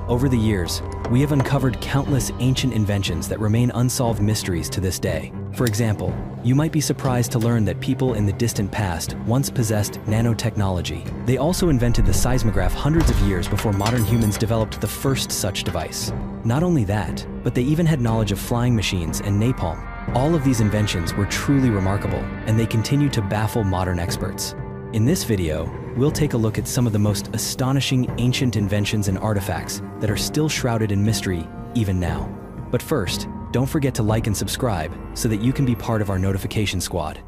Over the years, we have uncovered countless ancient inventions that remain unsolved mysteries to this day. For example, you might be surprised to learn that people in the distant past once possessed nanotechnology. They also invented the seismograph hundreds of years before modern humans developed the first such device. Not only that, but they even had knowledge of flying machines and napalm. All of these inventions were truly remarkable, and they continue to baffle modern experts. In this video, we'll take a look at some of the most astonishing ancient inventions and artifacts that are still shrouded in mystery even now. But first, don't forget to like and subscribe so that you can be part of our notification squad.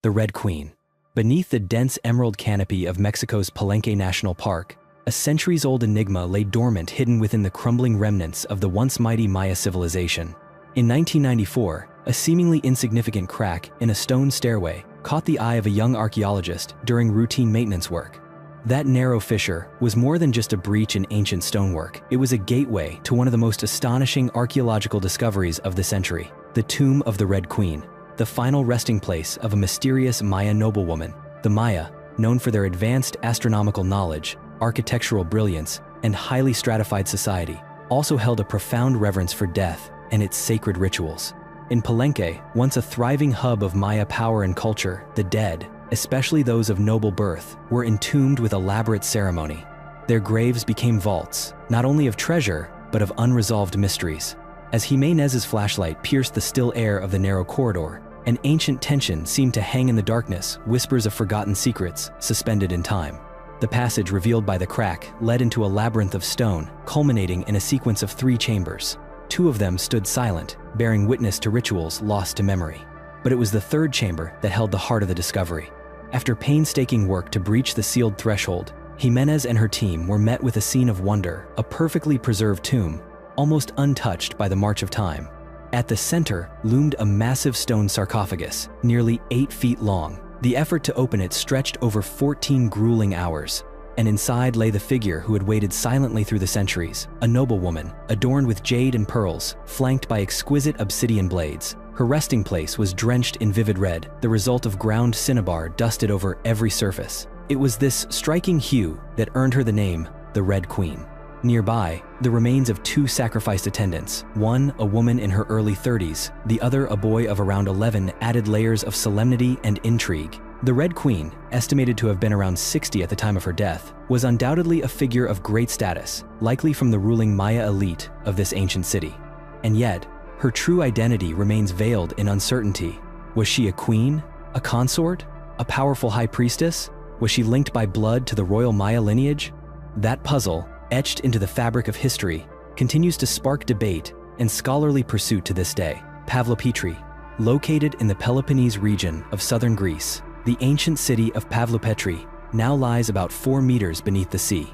The Red Queen. Beneath the dense emerald canopy of Mexico's Palenque National Park, a centuries-old enigma lay dormant, hidden within the crumbling remnants of the once mighty Maya civilization. In 1994, a seemingly insignificant crack in a stone stairway caught the eye of a young archaeologist during routine maintenance work. That narrow fissure was more than just a breach in ancient stonework. It was a gateway to one of the most astonishing archaeological discoveries of the century: the Tomb of the Red Queen, the final resting place of a mysterious Maya noblewoman. The Maya, known for their advanced astronomical knowledge, architectural brilliance, and highly stratified society, also held a profound reverence for death and its sacred rituals. In Palenque, once a thriving hub of Maya power and culture, the dead, especially those of noble birth, were entombed with elaborate ceremony. Their graves became vaults, not only of treasure, but of unresolved mysteries. As Jimenez's flashlight pierced the still air of the narrow corridor, an ancient tension seemed to hang in the darkness, whispers of forgotten secrets suspended in time. The passage revealed by the crack led into a labyrinth of stone, culminating in a sequence of 3 chambers. 2 of them stood silent, bearing witness to rituals lost to memory. But it was the 3rd chamber that held the heart of the discovery. After painstaking work to breach the sealed threshold, Jimenez and her team were met with a scene of wonder: a perfectly preserved tomb, almost untouched by the march of time. At the center loomed a massive stone sarcophagus, nearly 8 feet long. The effort to open it stretched over 14 grueling hours, and inside lay the figure who had waited silently through the centuries: a noblewoman, adorned with jade and pearls, flanked by exquisite obsidian blades. Her resting place was drenched in vivid red, the result of ground cinnabar dusted over every surface. It was this striking hue that earned her the name, the Red Queen. Nearby, the remains of 2 sacrificed attendants, one a woman in her early 30s, the other a boy of around 11, added layers of solemnity and intrigue. The Red Queen, estimated to have been around 60 at the time of her death, was undoubtedly a figure of great status, likely from the ruling Maya elite of this ancient city. And yet, her true identity remains veiled in uncertainty. Was she a queen? A consort? A powerful high priestess? Was she linked by blood to the royal Maya lineage? That puzzle, etched into the fabric of history, continues to spark debate and scholarly pursuit to this day. Pavlopetri. Located in the Peloponnese region of southern Greece, the ancient city of Pavlopetri now lies about 4 meters beneath the sea.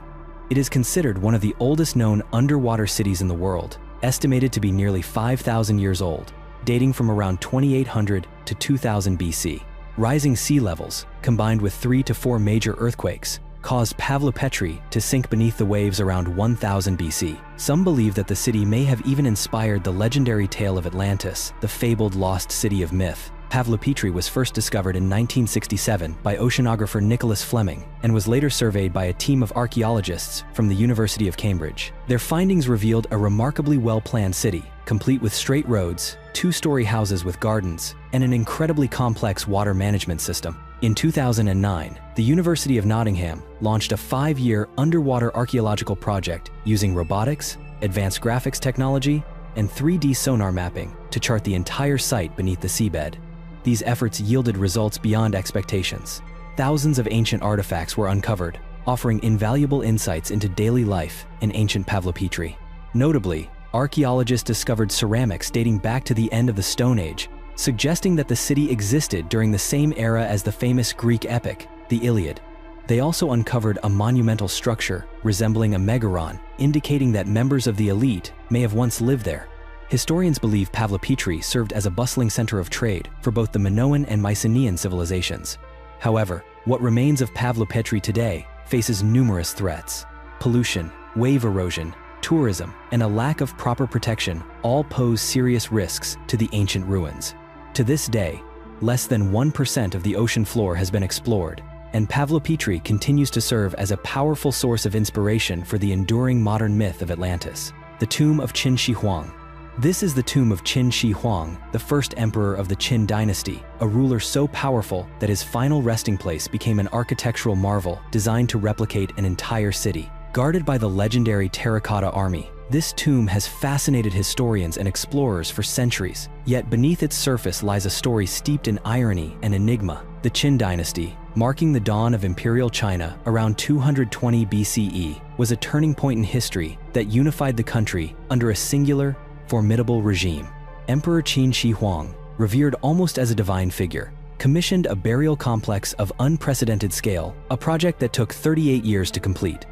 It is considered one of the oldest known underwater cities in the world, estimated to be nearly 5,000 years old, dating from around 2800 to 2000 BC. Rising sea levels, combined with 3 to 4 major earthquakes, caused Pavlopetri to sink beneath the waves around 1000 BC. Some believe that the city may have even inspired the legendary tale of Atlantis, the fabled lost city of myth. Pavlopetri was first discovered in 1967 by oceanographer Nicholas Fleming and was later surveyed by a team of archaeologists from the University of Cambridge. Their findings revealed a remarkably well-planned city, complete with straight roads, 2-story houses with gardens, and an incredibly complex water management system. In 2009, the University of Nottingham launched a 5-year underwater archaeological project using robotics, advanced graphics technology, and 3D sonar mapping to chart the entire site beneath the seabed. These efforts yielded results beyond expectations. Thousands of ancient artifacts were uncovered, offering invaluable insights into daily life in ancient Pavlopetri. Notably, archaeologists discovered ceramics dating back to the end of the Stone Age, suggesting that the city existed during the same era as the famous Greek epic, the Iliad. They also uncovered a monumental structure resembling a megaron, indicating that members of the elite may have once lived there. Historians believe Pavlopetri served as a bustling center of trade for both the Minoan and Mycenaean civilizations. However, what remains of Pavlopetri today faces numerous threats. Pollution, wave erosion, tourism, and a lack of proper protection all pose serious risks to the ancient ruins. To this day, less than 1% of the ocean floor has been explored, and Pavlopetri continues to serve as a powerful source of inspiration for the enduring modern myth of Atlantis. The tomb of Qin Shi Huang. This is the tomb of Qin Shi Huang, the first emperor of the Qin dynasty, a ruler so powerful that his final resting place became an architectural marvel designed to replicate an entire city. Guarded by the legendary Terracotta Army, this tomb has fascinated historians and explorers for centuries, yet beneath its surface lies a story steeped in irony and enigma. The Qin dynasty, marking the dawn of imperial China around 220 BCE, was a turning point in history that unified the country under a singular, formidable regime. Emperor Qin Shi Huang, revered almost as a divine figure, commissioned a burial complex of unprecedented scale, a project that took 38 years to complete.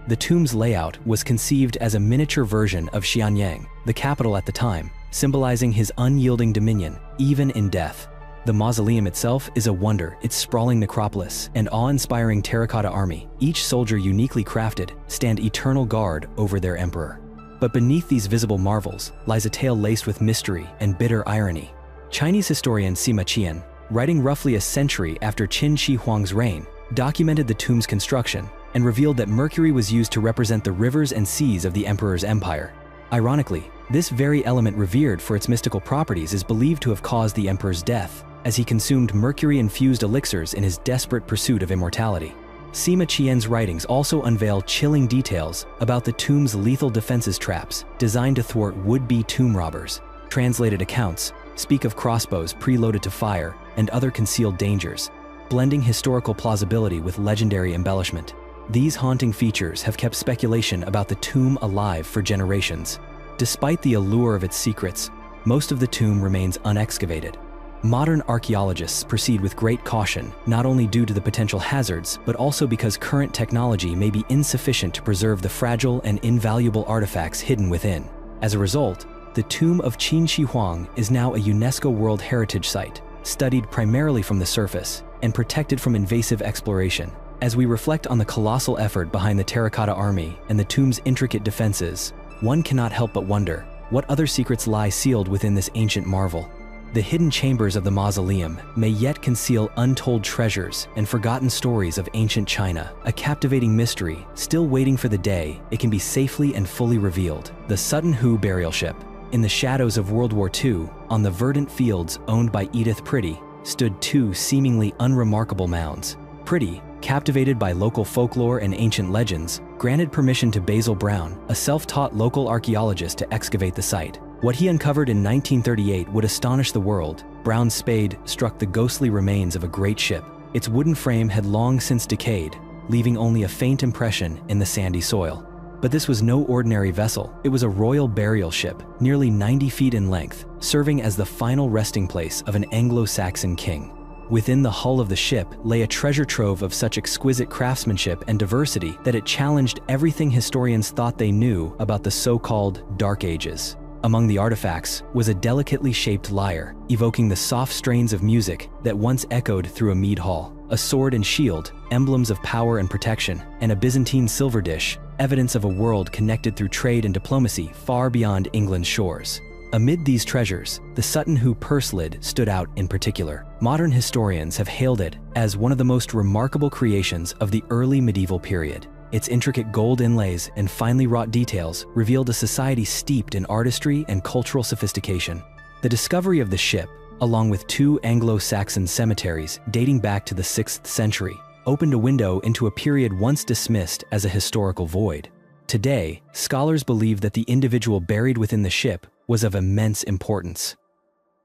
The tomb's layout was conceived as a miniature version of Xianyang, the capital at the time, symbolizing his unyielding dominion, even in death. The mausoleum itself is a wonder, its sprawling necropolis and awe-inspiring terracotta army, each soldier uniquely crafted, stand eternal guard over their emperor. But beneath these visible marvels lies a tale laced with mystery and bitter irony. Chinese historian Sima Qian, writing roughly a century after Qin Shi Huang's reign, documented the tomb's construction and revealed that mercury was used to represent the rivers and seas of the emperor's empire. Ironically, this very element revered for its mystical properties is believed to have caused the emperor's death, as he consumed mercury-infused elixirs in his desperate pursuit of immortality. Sima Qian's writings also unveil chilling details about the tomb's lethal defenses traps designed to thwart would-be tomb robbers. Translated accounts speak of crossbows preloaded to fire and other concealed dangers, blending historical plausibility with legendary embellishment. These haunting features have kept speculation about the tomb alive for generations. Despite the allure of its secrets, most of the tomb remains unexcavated. Modern archaeologists proceed with great caution, not only due to the potential hazards, but also because current technology may be insufficient to preserve the fragile and invaluable artifacts hidden within. As a result, the tomb of Qin Shi Huang is now a UNESCO World Heritage Site, studied primarily from the surface and protected from invasive exploration. As we reflect on the colossal effort behind the Terracotta Army and the tomb's intricate defenses, one cannot help but wonder what other secrets lie sealed within this ancient marvel. The hidden chambers of the mausoleum may yet conceal untold treasures and forgotten stories of ancient China, a captivating mystery still waiting for the day it can be safely and fully revealed. The Sutton Hoo burial ship. In the shadows of World War II, on the verdant fields owned by Edith Pretty, stood two seemingly unremarkable mounds. Pretty, captivated by local folklore and ancient legends, granted permission to Basil Brown, a self-taught local archaeologist, to excavate the site. What he uncovered in 1938 would astonish the world. Brown's spade struck the ghostly remains of a great ship. Its wooden frame had long since decayed, leaving only a faint impression in the sandy soil. But this was no ordinary vessel. It was a royal burial ship, nearly 90 feet in length, serving as the final resting place of an Anglo-Saxon king. Within the hull of the ship lay a treasure trove of such exquisite craftsmanship and diversity that it challenged everything historians thought they knew about the so-called Dark Ages. Among the artifacts was a delicately shaped lyre, evoking the soft strains of music that once echoed through a mead hall, a sword and shield, emblems of power and protection, and a Byzantine silver dish, evidence of a world connected through trade and diplomacy far beyond England's shores. Amid these treasures, the Sutton Hoo purse lid stood out in particular. Modern historians have hailed it as one of the most remarkable creations of the early medieval period. Its intricate gold inlays and finely wrought details revealed a society steeped in artistry and cultural sophistication. The discovery of the ship, along with two Anglo-Saxon cemeteries dating back to the 6th century, opened a window into a period once dismissed as a historical void. Today, scholars believe that the individual buried within the ship was of immense importance.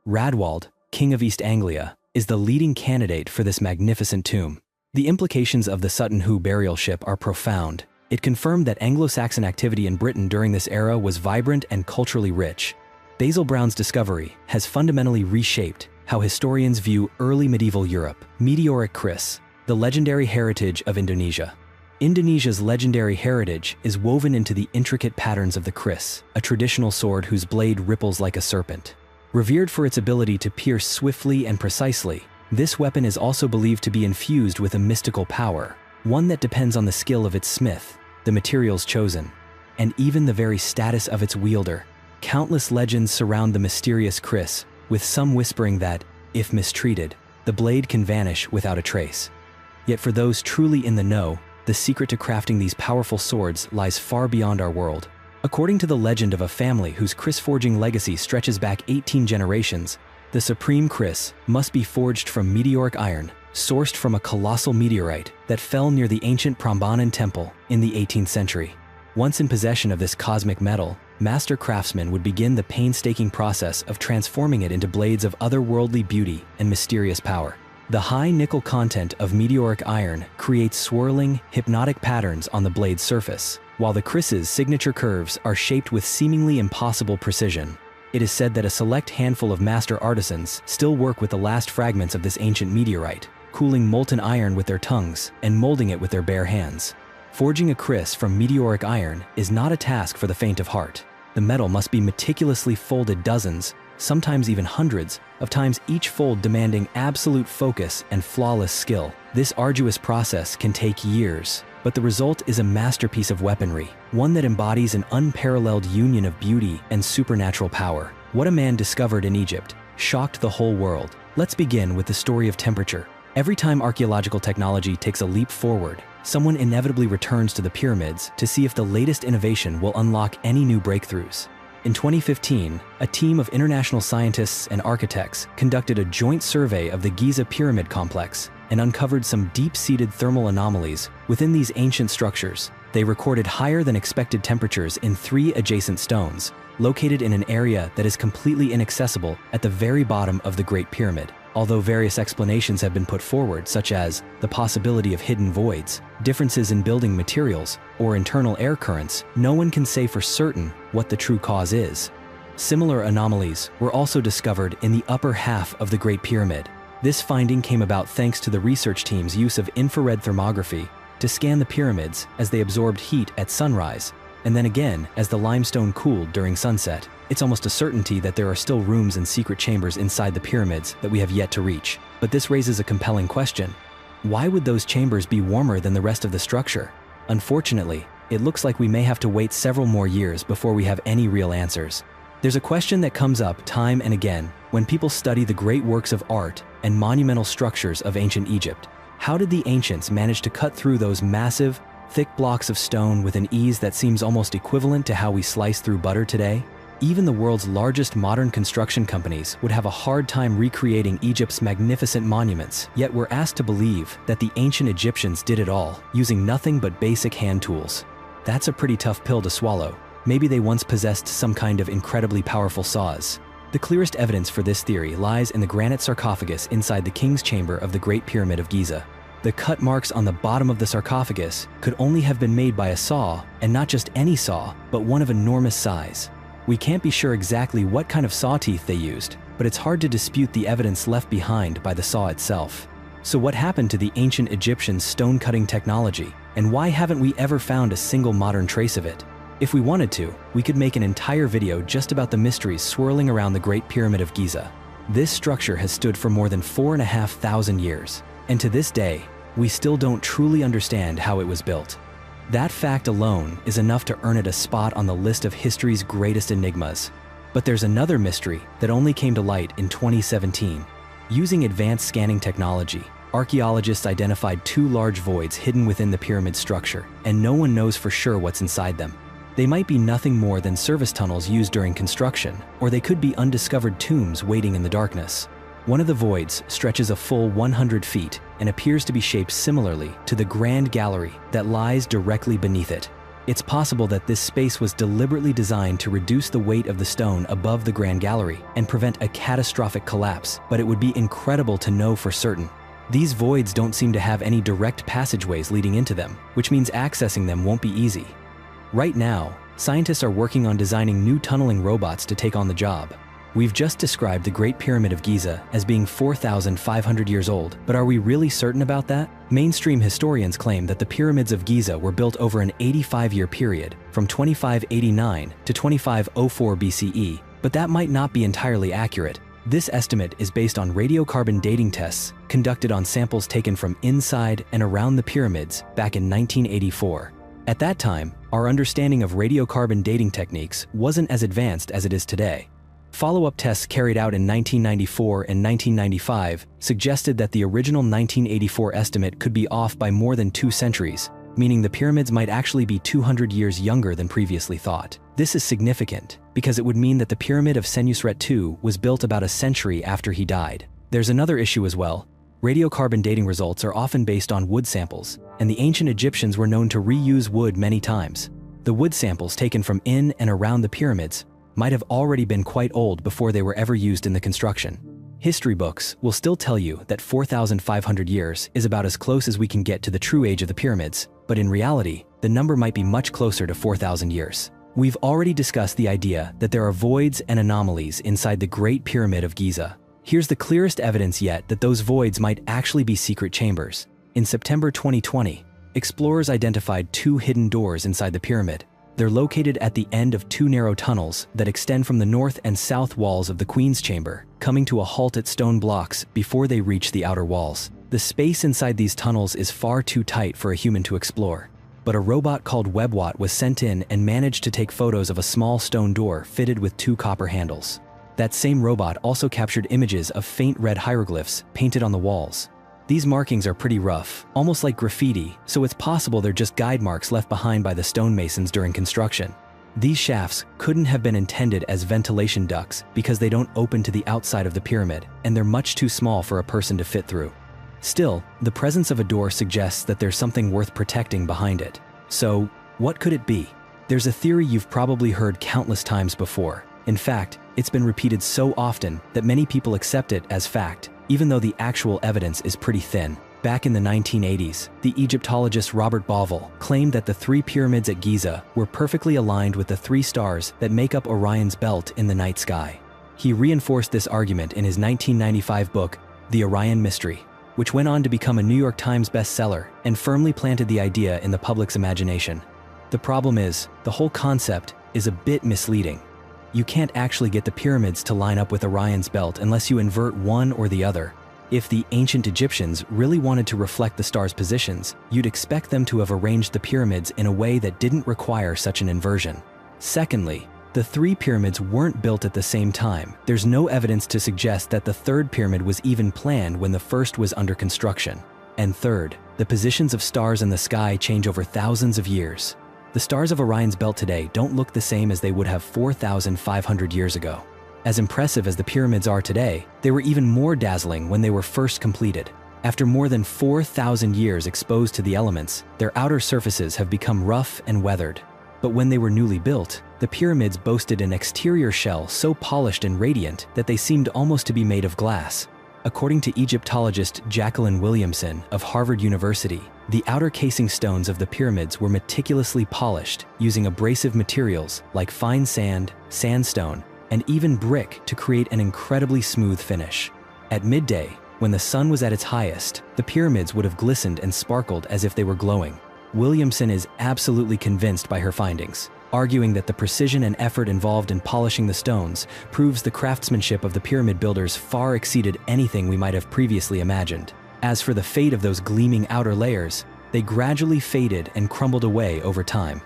Radwald, King of East Anglia, is the leading candidate for this magnificent tomb. The implications of the Sutton Hoo burial ship are profound. It confirmed that Anglo-Saxon activity in Britain during this era was vibrant and culturally rich. Basil Brown's discovery has fundamentally reshaped how historians view early medieval Europe. Meteoric Kris, the legendary heritage of Indonesia. Indonesia's legendary heritage is woven into the intricate patterns of the kris, a traditional sword whose blade ripples like a serpent. Revered for its ability to pierce swiftly and precisely, this weapon is also believed to be infused with a mystical power, one that depends on the skill of its smith, the materials chosen, and even the very status of its wielder. Countless legends surround the mysterious kris, with some whispering that, if mistreated, the blade can vanish without a trace. Yet for those truly in the know, the secret to crafting these powerful swords lies far beyond our world. According to the legend of a family whose kris forging legacy stretches back 18 generations, the supreme kris must be forged from meteoric iron, sourced from a colossal meteorite that fell near the ancient Prambanan temple in the 18th century. Once in possession of this cosmic metal, master craftsmen would begin the painstaking process of transforming it into blades of otherworldly beauty and mysterious power. The high nickel content of meteoric iron creates swirling, hypnotic patterns on the blade's surface, while the kris's signature curves are shaped with seemingly impossible precision. It is said that a select handful of master artisans still work with the last fragments of this ancient meteorite, cooling molten iron with their tongues and molding it with their bare hands. Forging a kris from meteoric iron is not a task for the faint of heart. The metal must be meticulously folded dozens, sometimes even hundreds, of times, each fold demanding absolute focus and flawless skill. This arduous process can take years, but the result is a masterpiece of weaponry, one that embodies an unparalleled union of beauty and supernatural power. What a man discovered in Egypt shocked the whole world. Let's begin with the story of temperature. Every time archaeological technology takes a leap forward, someone inevitably returns to the pyramids to see if the latest innovation will unlock any new breakthroughs. In 2015, a team of international scientists and architects conducted a joint survey of the Giza pyramid complex and uncovered some deep-seated thermal anomalies within these ancient structures. They recorded higher than expected temperatures in 3 adjacent stones, located in an area that is completely inaccessible at the very bottom of the Great Pyramid. Although various explanations have been put forward, such as the possibility of hidden voids, differences in building materials, or internal air currents, no one can say for certain what the true cause is. Similar anomalies were also discovered in the upper half of the Great Pyramid. This finding came about thanks to the research team's use of infrared thermography to scan the pyramids as they absorbed heat at sunrise, and then again as the limestone cooled during sunset. It's almost a certainty that there are still rooms and secret chambers inside the pyramids that we have yet to reach. But this raises a compelling question. Why would those chambers be warmer than the rest of the structure? Unfortunately, it looks like we may have to wait several more years before we have any real answers. There's a question that comes up time and again when people study the great works of art and monumental structures of ancient Egypt. How did the ancients manage to cut through those massive, thick blocks of stone with an ease that seems almost equivalent to how we slice through butter today? Even the world's largest modern construction companies would have a hard time recreating Egypt's magnificent monuments, yet we're asked to believe that the ancient Egyptians did it all, using nothing but basic hand tools. That's a pretty tough pill to swallow. Maybe they once possessed some kind of incredibly powerful saws. The clearest evidence for this theory lies in the granite sarcophagus inside the king's chamber of the Great Pyramid of Giza. The cut marks on the bottom of the sarcophagus could only have been made by a saw, and not just any saw, but one of enormous size. We can't be sure exactly what kind of saw teeth they used, but it's hard to dispute the evidence left behind by the saw itself. So what happened to the ancient Egyptian stone-cutting technology, and why haven't we ever found a single modern trace of it? If we wanted to, we could make an entire video just about the mysteries swirling around the Great Pyramid of Giza. This structure has stood for more than 4,500 years, and to this day, we still don't truly understand how it was built. That fact alone is enough to earn it a spot on the list of history's greatest enigmas. But there's another mystery that only came to light in 2017. Using advanced scanning technology, archaeologists identified 2 large voids hidden within the pyramid structure, and no one knows for sure what's inside them. They might be nothing more than service tunnels used during construction, or they could be undiscovered tombs waiting in the darkness. One of the voids stretches a full 100 feet and appears to be shaped similarly to the Grand Gallery that lies directly beneath it. It's possible that this space was deliberately designed to reduce the weight of the stone above the Grand Gallery and prevent a catastrophic collapse, but it would be incredible to know for certain. These voids don't seem to have any direct passageways leading into them, which means accessing them won't be easy. Right now, scientists are working on designing new tunneling robots to take on the job. We've just described the Great Pyramid of Giza as being 4,500 years old, but are we really certain about that? Mainstream historians claim that the pyramids of Giza were built over an 85-year period, from 2589 to 2504 BCE, but that might not be entirely accurate. This estimate is based on radiocarbon dating tests conducted on samples taken from inside and around the pyramids back in 1984. At that time, our understanding of radiocarbon dating techniques wasn't as advanced as it is today. Follow-up tests carried out in 1994 and 1995 suggested that the original 1984 estimate could be off by more than 2 centuries, meaning the pyramids might actually be 200 years younger than previously thought. This is significant because it would mean that the pyramid of Senusret II was built about a century after he died. There's another issue as well. Radiocarbon dating results are often based on wood samples, and the ancient Egyptians were known to reuse wood many times. The wood samples taken from in and around the pyramids might have already been quite old before they were ever used in the construction. History books will still tell you that 4,500 years is about as close as we can get to the true age of the pyramids, but in reality, the number might be much closer to 4,000 years. We've already discussed the idea that there are voids and anomalies inside the Great Pyramid of Giza. Here's the clearest evidence yet that those voids might actually be secret chambers. In September 2020, explorers identified 2 hidden doors inside the pyramid. They're located at the end of 2 narrow tunnels that extend from the north and south walls of the Queen's Chamber, coming to a halt at stone blocks before they reach the outer walls. The space inside these tunnels is far too tight for a human to explore, but a robot called WebWatt was sent in and managed to take photos of a small stone door fitted with 2 copper handles. That same robot also captured images of faint red hieroglyphs painted on the walls. These markings are pretty rough, almost like graffiti, so it's possible they're just guide marks left behind by the stonemasons during construction. These shafts couldn't have been intended as ventilation ducts because they don't open to the outside of the pyramid, and they're much too small for a person to fit through. Still, the presence of a door suggests that there's something worth protecting behind it. So, what could it be? There's a theory you've probably heard countless times before. In fact, it's been repeated so often that many people accept it as fact, even though the actual evidence is pretty thin. Back in the 1980s, the Egyptologist Robert Bauval claimed that the 3 pyramids at Giza were perfectly aligned with the 3 stars that make up Orion's belt in the night sky. He reinforced this argument in his 1995 book, The Orion Mystery, which went on to become a New York Times bestseller and firmly planted the idea in the public's imagination. The problem is, the whole concept is a bit misleading. You can't actually get the pyramids to line up with Orion's belt unless you invert one or the other. If the ancient Egyptians really wanted to reflect the stars' positions, you'd expect them to have arranged the pyramids in a way that didn't require such an inversion. Secondly, the 3 pyramids weren't built at the same time. There's no evidence to suggest that the 3rd pyramid was even planned when the first was under construction. And third, the positions of stars in the sky change over thousands of years. The stars of Orion's belt today don't look the same as they would have 4,500 years ago. As impressive as the pyramids are today, they were even more dazzling when they were first completed. After more than 4,000 years exposed to the elements, their outer surfaces have become rough and weathered. But when they were newly built, the pyramids boasted an exterior shell so polished and radiant that they seemed almost to be made of glass. According to Egyptologist Jacqueline Williamson of Harvard University, the outer casing stones of the pyramids were meticulously polished using abrasive materials like fine sand, sandstone, and even brick to create an incredibly smooth finish. At midday, when the sun was at its highest, the pyramids would have glistened and sparkled as if they were glowing. Williamson is absolutely convinced by her findings, arguing that the precision and effort involved in polishing the stones proves the craftsmanship of the pyramid builders far exceeded anything we might have previously imagined. As for the fate of those gleaming outer layers, they gradually faded and crumbled away over time.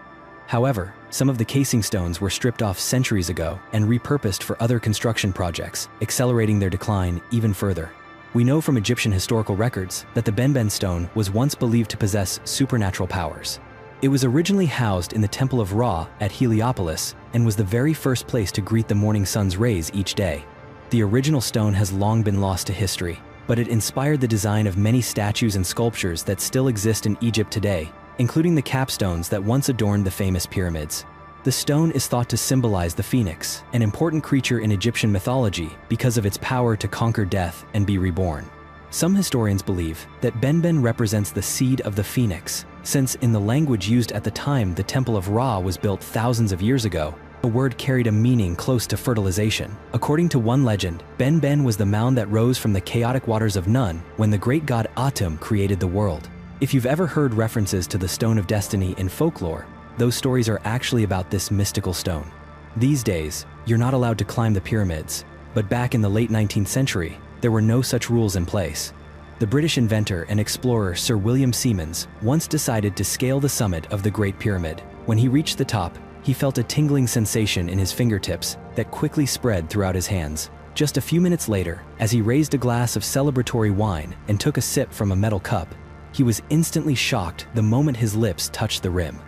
However, some of the casing stones were stripped off centuries ago and repurposed for other construction projects, accelerating their decline even further. We know from Egyptian historical records that the Benben stone was once believed to possess supernatural powers. It was originally housed in the Temple of Ra at Heliopolis and was the very first place to greet the morning sun's rays each day. The original stone has long been lost to history, but it inspired the design of many statues and sculptures that still exist in Egypt today, including the capstones that once adorned the famous pyramids. The stone is thought to symbolize the phoenix, an important creature in Egyptian mythology because of its power to conquer death and be reborn. Some historians believe that Benben represents the seed of the phoenix, since in the language used at the time the Temple of Ra was built thousands of years ago, the word carried a meaning close to fertilization. According to one legend, Benben was the mound that rose from the chaotic waters of Nun when the great god Atum created the world. If you've ever heard references to the Stone of Destiny in folklore, those stories are actually about this mystical stone. These days, you're not allowed to climb the pyramids, but back in the late 19th century, there were no such rules in place. The British inventor and explorer Sir William Siemens once decided to scale the summit of the Great Pyramid. When he reached the top, he felt a tingling sensation in his fingertips that quickly spread throughout his hands. Just a few minutes later, as he raised a glass of celebratory wine and took a sip from a metal cup, he was instantly shocked the moment his lips touched the rim.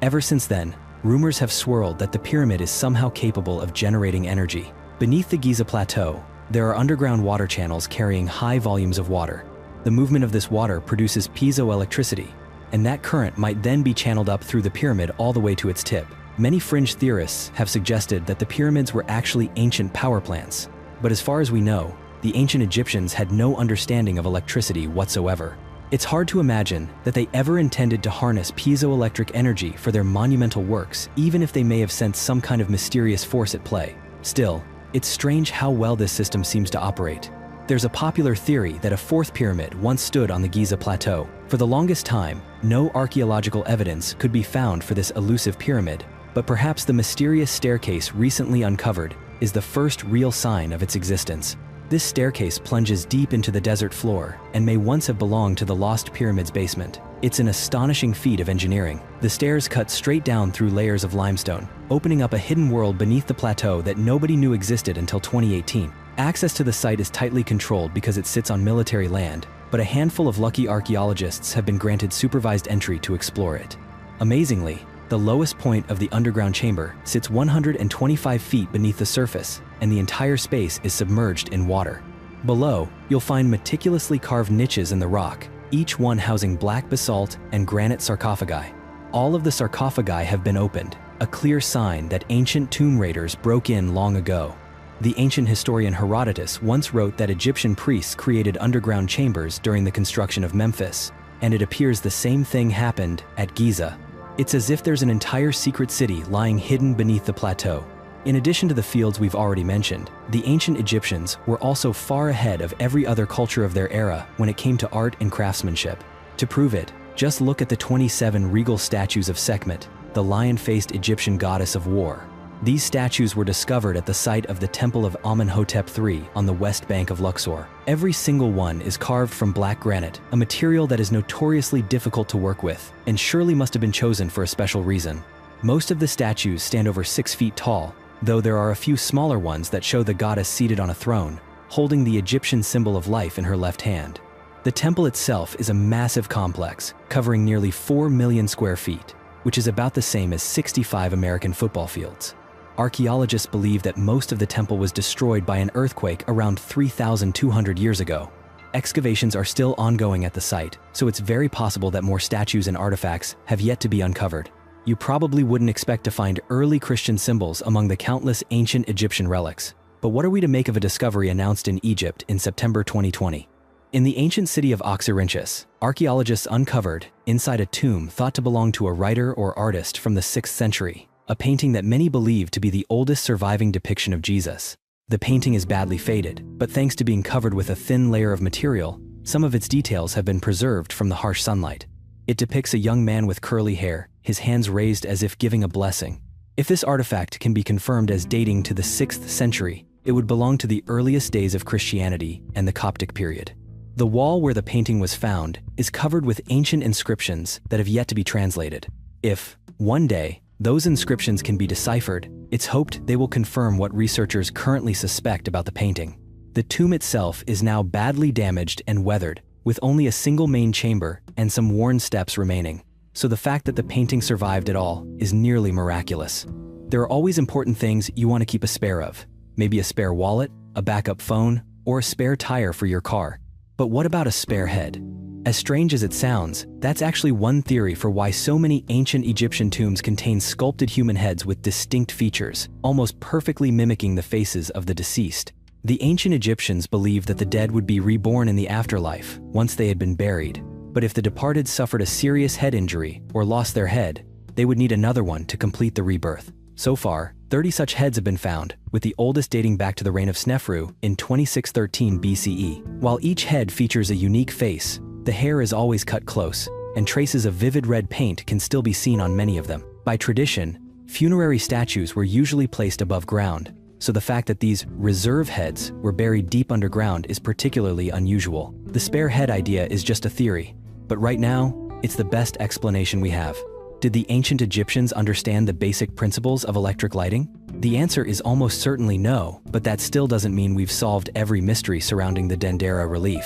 Ever since then, rumors have swirled that the pyramid is somehow capable of generating energy. Beneath the Giza Plateau, there are underground water channels carrying high volumes of water. The movement of this water produces piezoelectricity, and that current might then be channeled up through the pyramid all the way to its tip. Many fringe theorists have suggested that the pyramids were actually ancient power plants, but as far as we know, the ancient Egyptians had no understanding of electricity whatsoever. It's hard to imagine that they ever intended to harness piezoelectric energy for their monumental works, even if they may have sensed some kind of mysterious force at play. Still, it's strange how well this system seems to operate. There's a popular theory that a fourth pyramid once stood on the Giza Plateau. For the longest time, no archaeological evidence could be found for this elusive pyramid, but perhaps the mysterious staircase recently uncovered is the first real sign of its existence. This staircase plunges deep into the desert floor and may once have belonged to the lost pyramid's basement. It's an astonishing feat of engineering. The stairs cut straight down through layers of limestone, opening up a hidden world beneath the plateau that nobody knew existed until 2018. Access to the site is tightly controlled because it sits on military land, but a handful of lucky archaeologists have been granted supervised entry to explore it. Amazingly, the lowest point of the underground chamber sits 125 feet beneath the surface, and the entire space is submerged in water. Below, you'll find meticulously carved niches in the rock, each one housing black basalt and granite sarcophagi. All of the sarcophagi have been opened, a clear sign that ancient tomb raiders broke in long ago. The ancient historian Herodotus once wrote that Egyptian priests created underground chambers during the construction of Memphis, and it appears the same thing happened at Giza. It's as if there's an entire secret city lying hidden beneath the plateau. In addition to the fields we've already mentioned, the ancient Egyptians were also far ahead of every other culture of their era when it came to art and craftsmanship. To prove it, just look at the 27 regal statues of Sekhmet, the lion-faced Egyptian goddess of war. These statues were discovered at the site of the Temple of Amenhotep III on the west bank of Luxor. Every single one is carved from black granite, a material that is notoriously difficult to work with, and surely must have been chosen for a special reason. Most of the statues stand over 6 feet tall, though there are a few smaller ones that show the goddess seated on a throne, holding the Egyptian symbol of life in her left hand. The temple itself is a massive complex, covering nearly 4 million square feet, which is about the same as 65 American football fields. Archaeologists believe that most of the temple was destroyed by an earthquake around 3,200 years ago. Excavations are still ongoing at the site, so it's very possible that more statues and artifacts have yet to be uncovered. You probably wouldn't expect to find early Christian symbols among the countless ancient Egyptian relics. But what are we to make of a discovery announced in Egypt in September 2020? In the ancient city of Oxyrhynchus, archaeologists uncovered, inside a tomb thought to belong to a writer or artist from the 6th century, a painting that many believe to be the oldest surviving depiction of Jesus. The painting is badly faded, but thanks to being covered with a thin layer of material, some of its details have been preserved from the harsh sunlight. It depicts a young man with curly hair, his hands raised as if giving a blessing. If this artifact can be confirmed as dating to the 6th century, it would belong to the earliest days of Christianity and the Coptic period. The wall where the painting was found is covered with ancient inscriptions that have yet to be translated. If, one day, those inscriptions can be deciphered, it's hoped they will confirm what researchers currently suspect about the painting. The tomb itself is now badly damaged and weathered, with only a single main chamber and some worn steps remaining. So the fact that the painting survived at all is nearly miraculous. There are always important things you want to keep a spare of. Maybe a spare wallet, a backup phone, or a spare tire for your car. But what about a spare head? As strange as it sounds, that's actually one theory for why so many ancient Egyptian tombs contain sculpted human heads with distinct features, almost perfectly mimicking the faces of the deceased. The ancient Egyptians believed that the dead would be reborn in the afterlife once they had been buried. But if the departed suffered a serious head injury or lost their head, they would need another one to complete the rebirth. So far, 30 such heads have been found, with the oldest dating back to the reign of Snefru in 2613 BCE. While each head features a unique face, the hair is always cut close, and traces of vivid red paint can still be seen on many of them. By tradition, funerary statues were usually placed above ground, so the fact that these reserve heads were buried deep underground is particularly unusual. The spare head idea is just a theory, but right now, it's the best explanation we have. Did the ancient Egyptians understand the basic principles of electric lighting? The answer is almost certainly no, but that still doesn't mean we've solved every mystery surrounding the Dendera relief.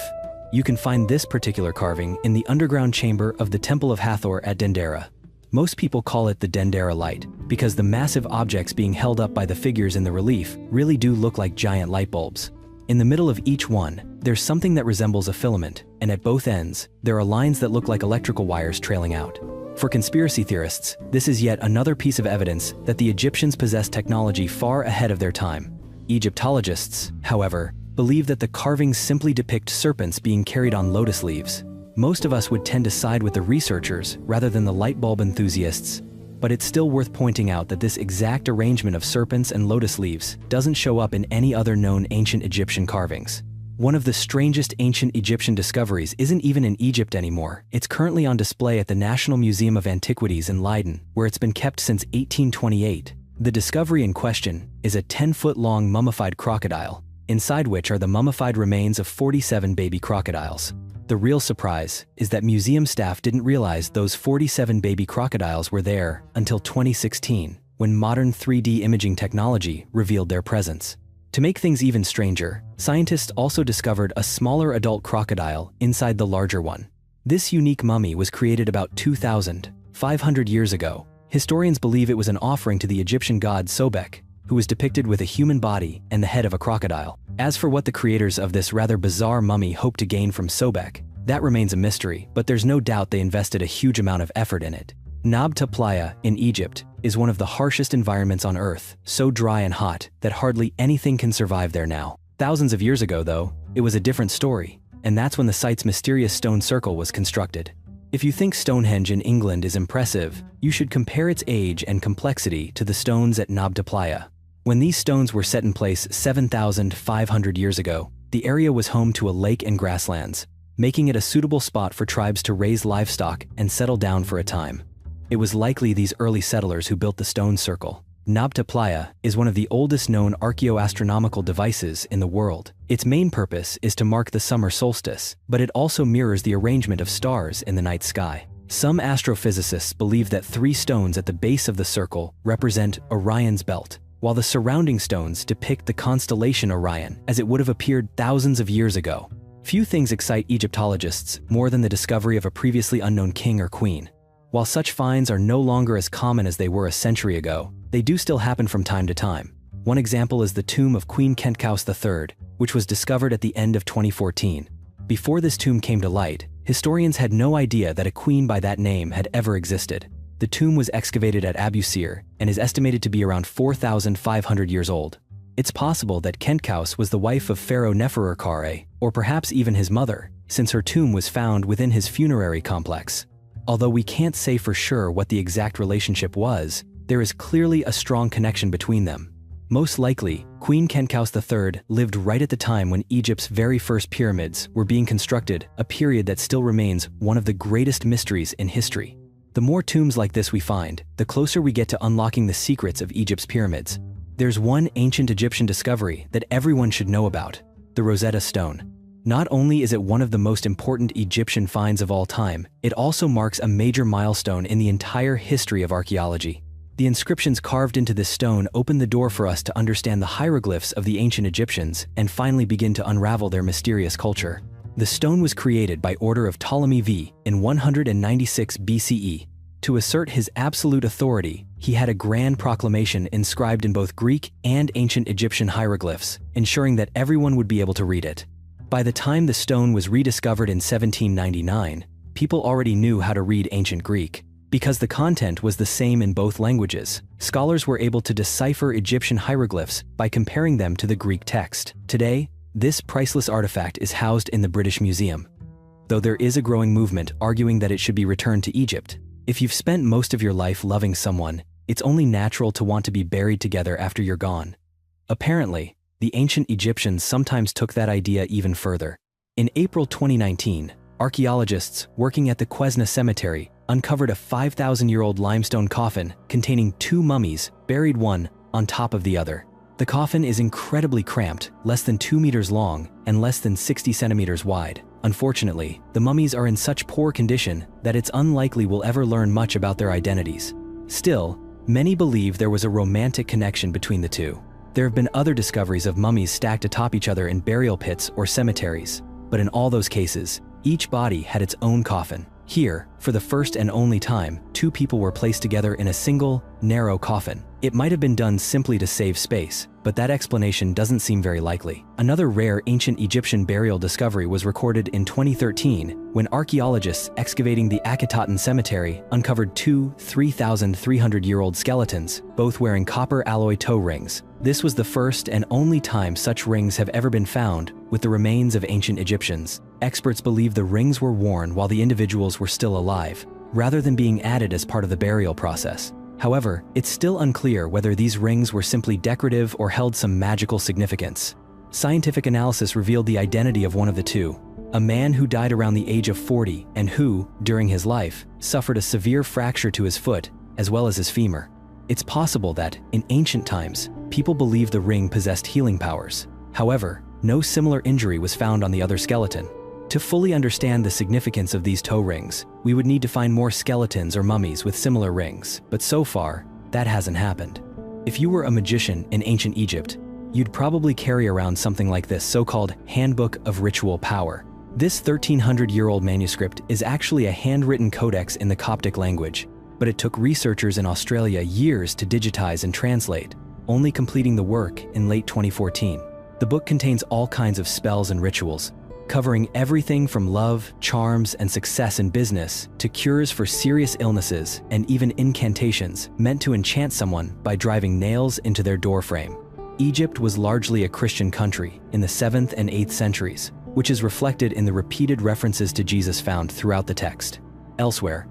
You can find this particular carving in the underground chamber of the Temple of Hathor at Dendera. Most people call it the Dendera light, because the massive objects being held up by the figures in the relief really do look like giant light bulbs. In the middle of each one, there's something that resembles a filament, and at both ends, there are lines that look like electrical wires trailing out. For conspiracy theorists, this is yet another piece of evidence that the Egyptians possessed technology far ahead of their time. Egyptologists, however, believe that the carvings simply depict serpents being carried on lotus leaves. Most of us would tend to side with the researchers rather than the light bulb enthusiasts, but it's still worth pointing out that this exact arrangement of serpents and lotus leaves doesn't show up in any other known ancient Egyptian carvings. One of the strangest ancient Egyptian discoveries isn't even in Egypt anymore. It's currently on display at the National Museum of Antiquities in Leiden, where it's been kept since 1828. The discovery in question is a 10-foot-long mummified crocodile, inside which are the mummified remains of 47 baby crocodiles. The real surprise is that museum staff didn't realize those 47 baby crocodiles were there until 2016, when modern 3D imaging technology revealed their presence. To make things even stranger, scientists also discovered a smaller adult crocodile inside the larger one. This unique mummy was created about 2,500 years ago. Historians believe it was an offering to the Egyptian god Sobek, who was depicted with a human body and the head of a crocodile. As for what the creators of this rather bizarre mummy hope to gain from Sobek, that remains a mystery, but there's no doubt they invested a huge amount of effort in it. Nabta Playa in Egypt is one of the harshest environments on Earth, so dry and hot that hardly anything can survive there now. Thousands of years ago, though, it was a different story, and that's when the site's mysterious stone circle was constructed. If you think Stonehenge in England is impressive, you should compare its age and complexity to the stones at Nabta Playa. When these stones were set in place 7,500 years ago, the area was home to a lake and grasslands, making it a suitable spot for tribes to raise livestock and settle down for a time. It was likely these early settlers who built the stone circle. Nabta Playa is one of the oldest known archaeoastronomical devices in the world. Its main purpose is to mark the summer solstice, but it also mirrors the arrangement of stars in the night sky. Some astrophysicists believe that 3 stones at the base of the circle represent Orion's belt, while the surrounding stones depict the constellation Orion as it would have appeared thousands of years ago. Few things excite Egyptologists more than the discovery of a previously unknown king or queen. While such finds are no longer as common as they were a century ago, they do still happen from time to time. One example is the tomb of Queen Khentkaus III, which was discovered at the end of 2014. Before this tomb came to light, historians had no idea that a queen by that name had ever existed. The tomb was excavated at Abu Sir and is estimated to be around 4,500 years old. It's possible that Khentkaus was the wife of Pharaoh Neferkare, or perhaps even his mother, since her tomb was found within his funerary complex. Although we can't say for sure what the exact relationship was, there is clearly a strong connection between them. Most likely, Queen Khentkaus III lived right at the time when Egypt's very first pyramids were being constructed, a period that still remains one of the greatest mysteries in history. The more tombs like this we find, the closer we get to unlocking the secrets of Egypt's pyramids. There's one ancient Egyptian discovery that everyone should know about: the Rosetta Stone. Not only is it one of the most important Egyptian finds of all time, it also marks a major milestone in the entire history of archaeology. The inscriptions carved into this stone open the door for us to understand the hieroglyphs of the ancient Egyptians and finally begin to unravel their mysterious culture. The stone was created by order of Ptolemy V in 196 BCE. To assert his absolute authority, he had a grand proclamation inscribed in both Greek and ancient Egyptian hieroglyphs, ensuring that everyone would be able to read it. By the time the stone was rediscovered in 1799, people already knew how to read ancient Greek. Because the content was the same in both languages, scholars were able to decipher Egyptian hieroglyphs by comparing them to the Greek text. Today, this priceless artifact is housed in the British Museum. Though there is a growing movement arguing that it should be returned to Egypt, if you've spent most of your life loving someone, it's only natural to want to be buried together after you're gone. Apparently, the ancient Egyptians sometimes took that idea even further. In April 2019, archaeologists working at the Quesna Cemetery uncovered a 5,000-year-old limestone coffin containing 2 mummies buried one on top of the other. The The coffin is incredibly cramped, less than 2 meters long and less than 60 centimeters wide. Unfortunately, the mummies are in such poor condition that it's unlikely we'll ever learn much about their identities. Still, many believe there was a romantic connection between the two. There have been other discoveries of mummies stacked atop each other in burial pits or cemeteries, but in all those cases, each body had its own coffin. Here, for the first and only time, two people were placed together in a single, narrow coffin. It might have been done simply to save space, but that explanation doesn't seem very likely. Another rare ancient Egyptian burial discovery was recorded in 2013 when archaeologists excavating the Akhetaten cemetery uncovered two 3,300-year-old skeletons, both wearing copper alloy toe rings. This was the first and only time such rings have ever been found with the remains of ancient Egyptians. Experts believe the rings were worn while the individuals were still alive, rather than being added as part of the burial process. However, it's still unclear whether these rings were simply decorative or held some magical significance. Scientific analysis revealed the identity of one of the two, a man who died around the age of 40 and who, during his life, suffered a severe fracture to his foot as well as his femur. It's possible that, in ancient times, people believed the ring possessed healing powers. However, no similar injury was found on the other skeleton. To fully understand the significance of these toe rings, we would need to find more skeletons or mummies with similar rings, but so far, that hasn't happened. If you were a magician in ancient Egypt, you'd probably carry around something like this so-called Handbook of Ritual Power. This 1,300-year-old manuscript is actually a handwritten codex in the Coptic language, but it took researchers in Australia years to digitize and translate, only completing the work in late 2014. The book contains all kinds of spells and rituals, covering everything from love, charms, and success in business to cures for serious illnesses and even incantations meant to enchant someone by driving nails into their doorframe. Egypt was largely a Christian country in the 7th and 8th centuries, which is reflected in the repeated references to Jesus found throughout the text. Elsewhere,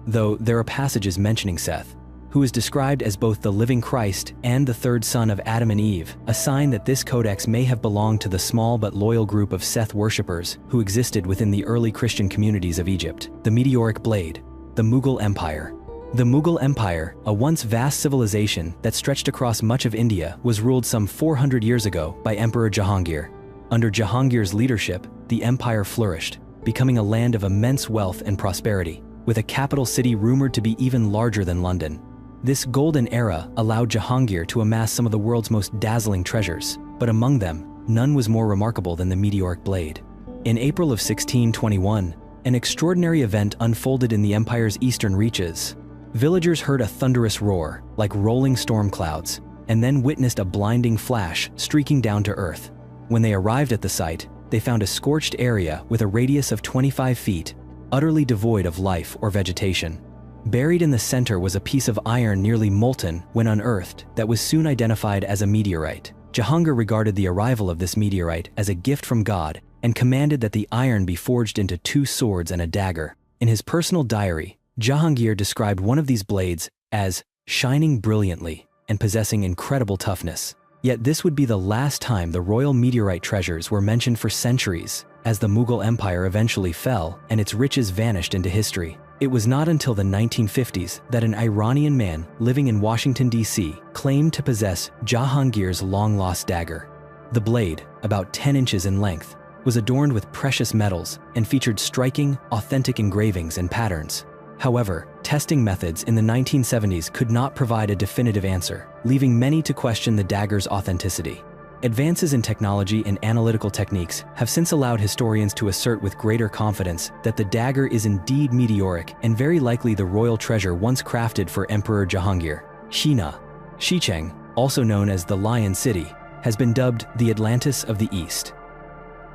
though, there are passages mentioning Seth, who is described as both the living Christ and the third son of Adam and Eve, a sign that this codex may have belonged to the small but loyal group of Seth worshippers who existed within the early Christian communities of Egypt. The meteoric blade, the Mughal Empire. The Mughal Empire, a once vast civilization that stretched across much of India, was ruled some 400 years ago by Emperor Jahangir. Under Jahangir's leadership, the empire flourished, becoming a land of immense wealth and prosperity, with a capital city rumored to be even larger than London. This golden era allowed Jahangir to amass some of the world's most dazzling treasures, but among them, none was more remarkable than the meteoric blade. In April of 1621, an extraordinary event unfolded in the empire's eastern reaches. Villagers heard a thunderous roar, like rolling storm clouds, and then witnessed a blinding flash streaking down to earth. When they arrived at the site, they found a scorched area with a radius of 25 feet, utterly devoid of life or vegetation. Buried in the center was a piece of iron nearly molten when unearthed that was soon identified as a meteorite. Jahangir regarded the arrival of this meteorite as a gift from God and commanded that the iron be forged into 2 swords and a dagger. In his personal diary, Jahangir described one of these blades as shining brilliantly and possessing incredible toughness. Yet this would be the last time the royal meteorite treasures were mentioned for centuries, as the Mughal Empire eventually fell and its riches vanished into history. It was not until the 1950s that an Iranian man living in Washington, D.C., claimed to possess Jahangir's long-lost dagger. The blade, about 10 inches in length, was adorned with precious metals and featured striking, authentic engravings and patterns. However, testing methods in the 1970s could not provide a definitive answer, leaving many to question the dagger's authenticity. Advances in technology and analytical techniques have since allowed historians to assert with greater confidence that the dagger is indeed meteoric and very likely the royal treasure once crafted for Emperor Jahangir. Xicheng, also known as the Lion City, has been dubbed the Atlantis of the East.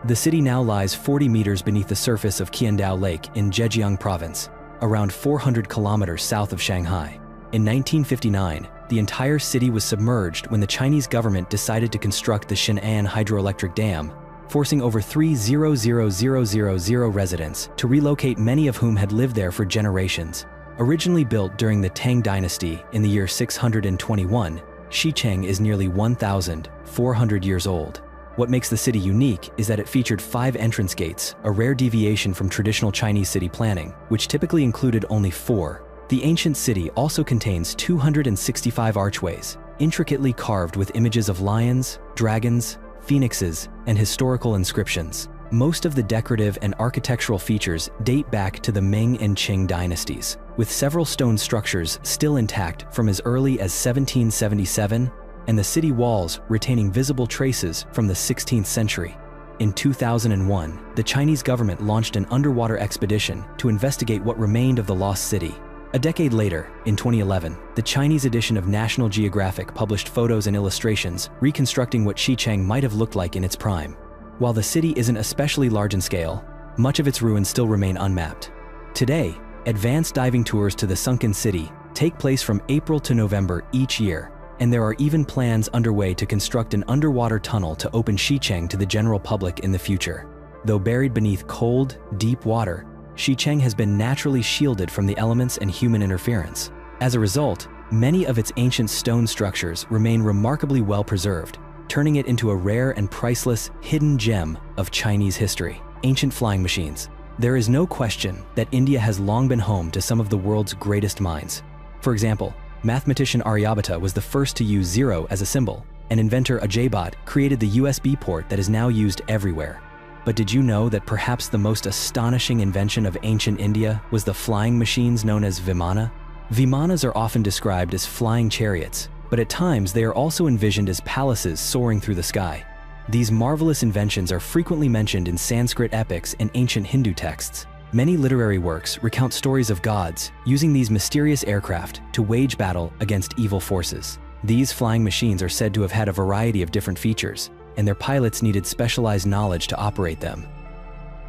The city now lies 40 meters beneath the surface of Qiandao Lake in Zhejiang Province, around 400 kilometers south of Shanghai. In 1959, the entire city was submerged when the Chinese government decided to construct the Shen'an hydroelectric dam, forcing over 300,000 residents to relocate, many of whom had lived there for generations. Originally built during the Tang Dynasty in the year 621, Xicheng is nearly 1,400 years old. What makes the city unique is that it featured 5 entrance gates, a rare deviation from traditional Chinese city planning, which typically included only 4. The ancient city also contains 265 archways, intricately carved with images of lions, dragons, phoenixes, and historical inscriptions. Most of the decorative and architectural features date back to the Ming and Qing dynasties, with several stone structures still intact from as early as 1777, and the city walls retaining visible traces from the 16th century. In 2001, the Chinese government launched an underwater expedition to investigate what remained of the lost city. A decade later, in 2011, the Chinese edition of National Geographic published photos and illustrations reconstructing what Xicheng might have looked like in its prime. While the city isn't especially large in scale, much of its ruins still remain unmapped. Today, advanced diving tours to the sunken city take place from April to November each year, and there are even plans underway to construct an underwater tunnel to open Xicheng to the general public in the future. Though buried beneath cold, deep water, Xicheng has been naturally shielded from the elements and human interference. As a result, many of its ancient stone structures remain remarkably well preserved, turning it into a rare and priceless hidden gem of Chinese history. Ancient flying machines. There is no question that India has long been home to some of the world's greatest minds. For example, mathematician Aryabhata was the first to use zero as a symbol, and inventor Aryabhat created the USB port that is now used everywhere. But did you know that perhaps the most astonishing invention of ancient India was the flying machines known as Vimana? Vimanas are often described as flying chariots, but at times they are also envisioned as palaces soaring through the sky. These marvelous inventions are frequently mentioned in Sanskrit epics and ancient Hindu texts. Many literary works recount stories of gods using these mysterious aircraft to wage battle against evil forces. These flying machines are said to have had a variety of different features, and their pilots needed specialized knowledge to operate them.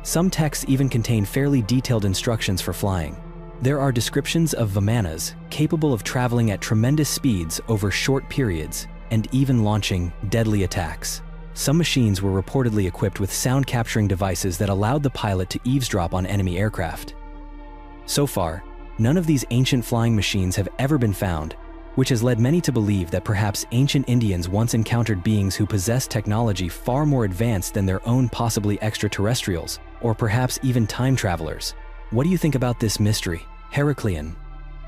Some texts even contain fairly detailed instructions for flying. There are descriptions of Vimanas capable of traveling at tremendous speeds over short periods and even launching deadly attacks. Some machines were reportedly equipped with sound-capturing devices that allowed the pilot to eavesdrop on enemy aircraft. So far, none of these ancient flying machines have ever been found, which has led many to believe that perhaps ancient Indians once encountered beings who possessed technology far more advanced than their own, possibly extraterrestrials, or perhaps even time travelers. What do you think about this mystery? Heracleion,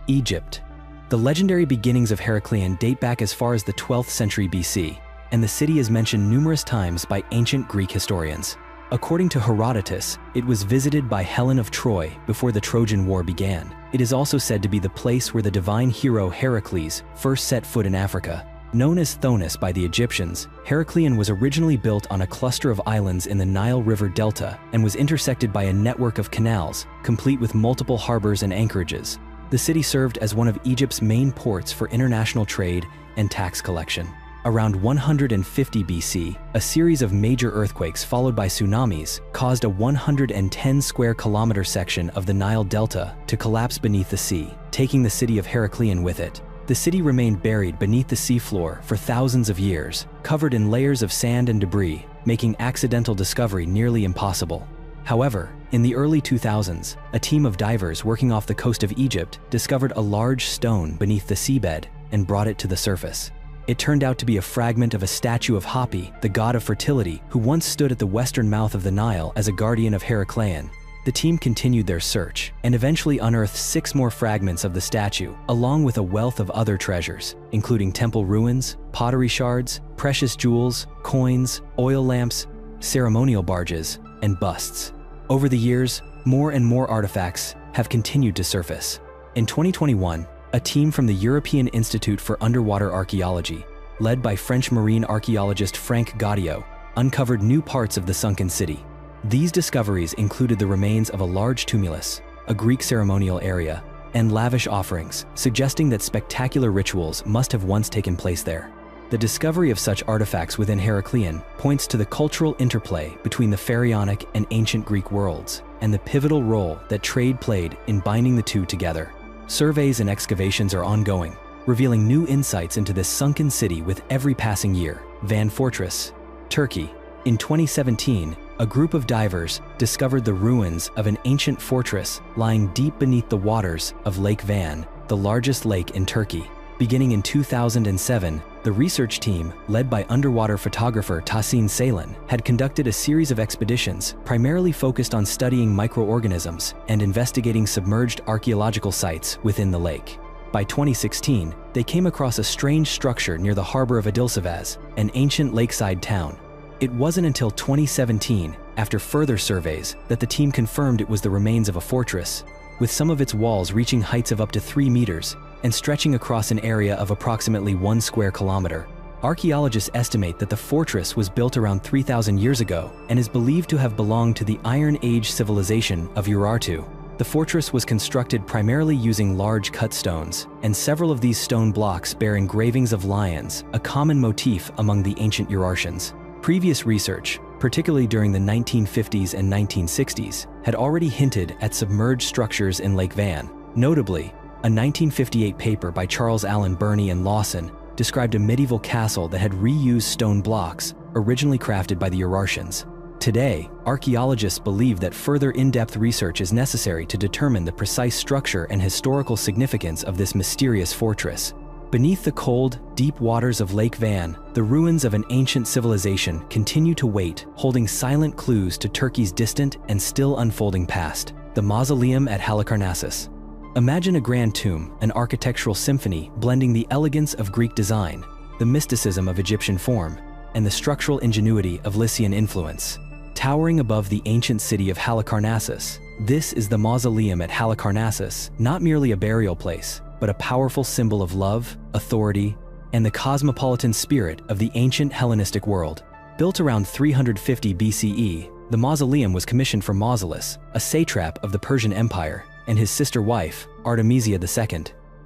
Egypt. The legendary beginnings of Heracleion date back as far as the 12th century BC, and the city is mentioned numerous times by ancient Greek historians. According to Herodotus, it was visited by Helen of Troy before the Trojan War began. It is also said to be the place where the divine hero Heracles first set foot in Africa. Known as Thonis by the Egyptians, Heracleion was originally built on a cluster of islands in the Nile River Delta and was intersected by a network of canals, complete with multiple harbors and anchorages. The city served as one of Egypt's main ports for international trade and tax collection. Around 150 BC, a series of major earthquakes followed by tsunamis caused a 110 square kilometer section of the Nile Delta to collapse beneath the sea, taking the city of Heracleion with it. The city remained buried beneath the seafloor for thousands of years, covered in layers of sand and debris, making accidental discovery nearly impossible. However, in the early 2000s, a team of divers working off the coast of Egypt discovered a large stone beneath the seabed and brought it to the surface. It turned out to be a fragment of a statue of Hapi, the god of fertility, who once stood at the western mouth of the Nile as a guardian of Heracleion. The team continued their search and eventually unearthed 6 more fragments of the statue, along with a wealth of other treasures, including temple ruins, pottery shards, precious jewels, coins, oil lamps, ceremonial barges, and busts. Over the years, more and more artifacts have continued to surface. In 2021, a team from the European Institute for Underwater Archaeology, led by French marine archaeologist Franck Gaudiot, uncovered new parts of the sunken city. These discoveries included the remains of a large tumulus, a Greek ceremonial area, and lavish offerings, suggesting that spectacular rituals must have once taken place there. The discovery of such artifacts within Heracleion points to the cultural interplay between the Pharaonic and ancient Greek worlds, and the pivotal role that trade played in binding the two together. Surveys and excavations are ongoing, revealing new insights into this sunken city with every passing year. Van Fortress, Turkey. In 2017, a group of divers discovered the ruins of an ancient fortress lying deep beneath the waters of Lake Van, the largest lake in Turkey. Beginning in 2007, the research team, led by underwater photographer Tahsin Seylan, had conducted a series of expeditions primarily focused on studying microorganisms and investigating submerged archaeological sites within the lake. By 2016, they came across a strange structure near the harbor of Adilsavaz, an ancient lakeside town. It wasn't until 2017, after further surveys, that the team confirmed it was the remains of a fortress, with some of its walls reaching heights of up to 3 meters and stretching across an area of approximately 1 square kilometer. Archaeologists estimate that the fortress was built around 3,000 years ago and is believed to have belonged to the Iron Age civilization of Urartu. The fortress was constructed primarily using large cut stones, and several of these stone blocks bear engravings of lions, a common motif among the ancient Urartians. Previous research, particularly during the 1950s and 1960s, had already hinted at submerged structures in Lake Van. Notably, a 1958 paper by Charles Allen Burney and Lawson described a medieval castle that had reused stone blocks, originally crafted by the Urartians. Today, archaeologists believe that further in-depth research is necessary to determine the precise structure and historical significance of this mysterious fortress. Beneath the cold, deep waters of Lake Van, the ruins of an ancient civilization continue to wait, holding silent clues to Turkey's distant and still unfolding past. The mausoleum at Halicarnassus. Imagine a grand tomb, an architectural symphony blending the elegance of Greek design, the mysticism of Egyptian form, and the structural ingenuity of Lycian influence. Towering above the ancient city of Halicarnassus, this is the mausoleum at Halicarnassus, not merely a burial place, but a powerful symbol of love, authority, and the cosmopolitan spirit of the ancient Hellenistic world. Built around 350 BCE, the mausoleum was commissioned for Mausolus, a satrap of the Persian Empire, and his sister wife, Artemisia II.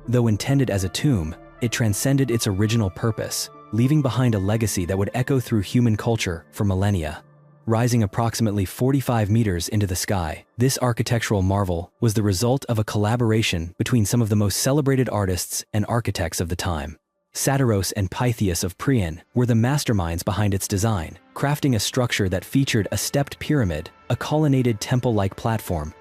Though intended as a tomb, it transcended its original purpose, leaving behind a legacy that would echo through human culture for millennia. Rising approximately 45 meters into the sky, this architectural marvel was the result of a collaboration between some of the most celebrated artists and architects of the time. Satyros and Pythias of Priene were the masterminds behind its design, crafting a structure that featured a stepped pyramid, a colonnaded temple-like platform,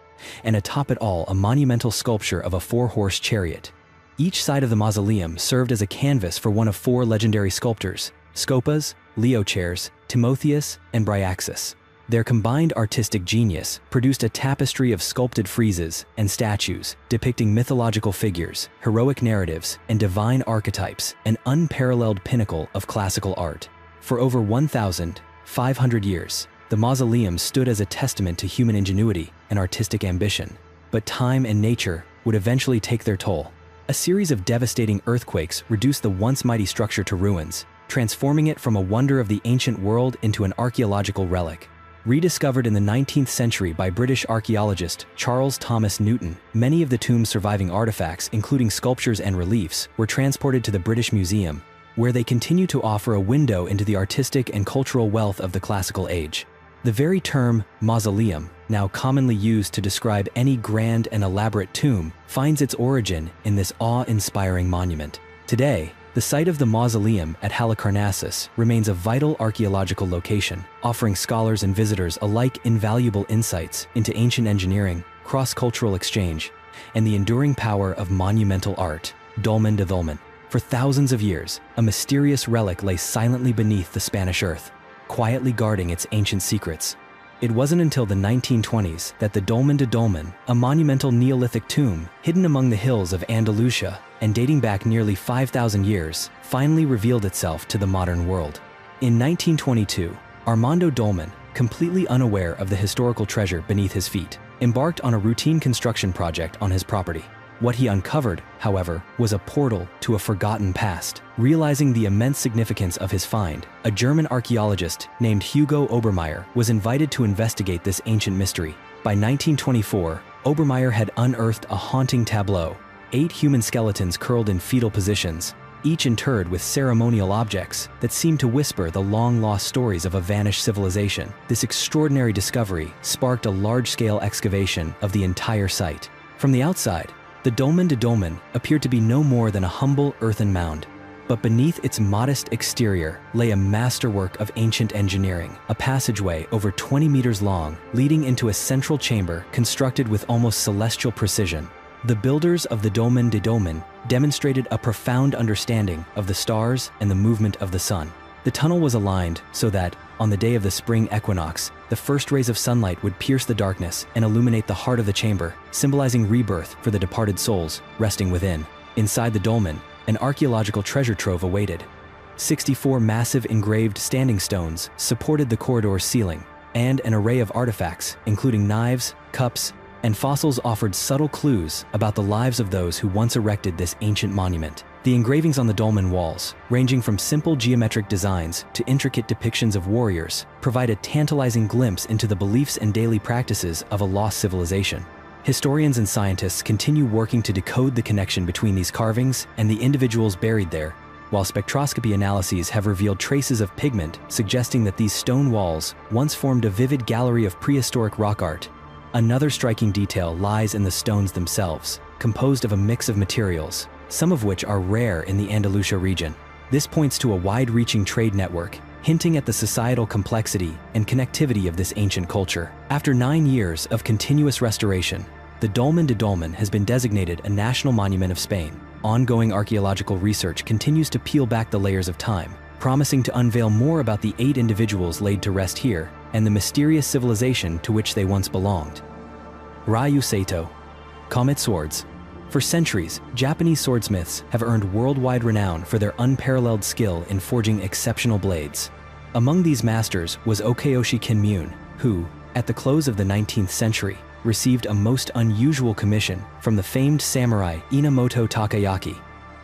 and atop it all a monumental sculpture of a 4-horse chariot. Each side of the mausoleum served as a canvas for one of 4 legendary sculptors, Scopas, Leochares, Timotheus, and Bryaxis. Their combined artistic genius produced a tapestry of sculpted friezes and statues depicting mythological figures, heroic narratives, and divine archetypes, an unparalleled pinnacle of classical art. For over 1,500 years, the mausoleum stood as a testament to human ingenuity and artistic ambition. But time and nature would eventually take their toll. A series of devastating earthquakes reduced the once mighty structure to ruins, transforming it from a wonder of the ancient world into an archaeological relic. Rediscovered in the 19th century by British archaeologist Charles Thomas Newton, many of the tomb's surviving artifacts, including sculptures and reliefs, were transported to the British Museum, where they continue to offer a window into the artistic and cultural wealth of the classical age. The very term mausoleum, now commonly used to describe any grand and elaborate tomb, finds its origin in this awe-inspiring monument. Today, the site of the mausoleum at Halicarnassus remains a vital archaeological location, offering scholars and visitors alike invaluable insights into ancient engineering, cross-cultural exchange, and the enduring power of monumental art. Dolmen de Dolmen. For thousands of years, a mysterious relic lay silently beneath the Spanish earth, quietly guarding its ancient secrets. It wasn't until the 1920s that the Dolmen de Dolmen, a monumental Neolithic tomb hidden among the hills of Andalusia and dating back nearly 5,000 years, finally revealed itself to the modern world. In 1922, Armando Dolmen, completely unaware of the historical treasure beneath his feet, embarked on a routine construction project on his property. What he uncovered, however, was a portal to a forgotten past. Realizing the immense significance of his find, a German archaeologist named Hugo Obermeier was invited to investigate this ancient mystery. By 1924, Obermeier had unearthed a haunting tableau: 8 human skeletons curled in fetal positions, each interred with ceremonial objects that seemed to whisper the long-lost stories of a vanished civilization. This extraordinary discovery sparked a large-scale excavation of the entire site. From the outside, the Dolmen de Dolmen appeared to be no more than a humble earthen mound. But beneath its modest exterior lay a masterwork of ancient engineering, a passageway over 20 meters long leading into a central chamber constructed with almost celestial precision. The builders of the Dolmen de Dolmen demonstrated a profound understanding of the stars and the movement of the sun. The tunnel was aligned so that, on the day of the spring equinox, the first rays of sunlight would pierce the darkness and illuminate the heart of the chamber, symbolizing rebirth for the departed souls resting within. Inside the dolmen, an archaeological treasure trove awaited. 64 massive engraved standing stones supported the corridor's ceiling, and an array of artifacts, including knives, cups, and fossils, offered subtle clues about the lives of those who once erected this ancient monument. The engravings on the dolmen walls, ranging from simple geometric designs to intricate depictions of warriors, provide a tantalizing glimpse into the beliefs and daily practices of a lost civilization. Historians and scientists continue working to decode the connection between these carvings and the individuals buried there, while spectroscopy analyses have revealed traces of pigment suggesting that these stone walls once formed a vivid gallery of prehistoric rock art. Another striking detail lies in the stones themselves, composed of a mix of materials, some of which are rare in the Andalusia region. This points to a wide-reaching trade network, hinting at the societal complexity and connectivity of this ancient culture. After 9 years of continuous restoration, the Dolmen de Dolmen has been designated a national monument of Spain. Ongoing archaeological research continues to peel back the layers of time, promising to unveil more about the 8 individuals laid to rest here and the mysterious civilization to which they once belonged. Ryu Sato. Comet swords. For centuries, Japanese swordsmiths have earned worldwide renown for their unparalleled skill in forging exceptional blades. Among these masters was Okeyoshi Kinmune, who, at the close of the 19th century, received a most unusual commission from the famed samurai Inamoto Takayaki.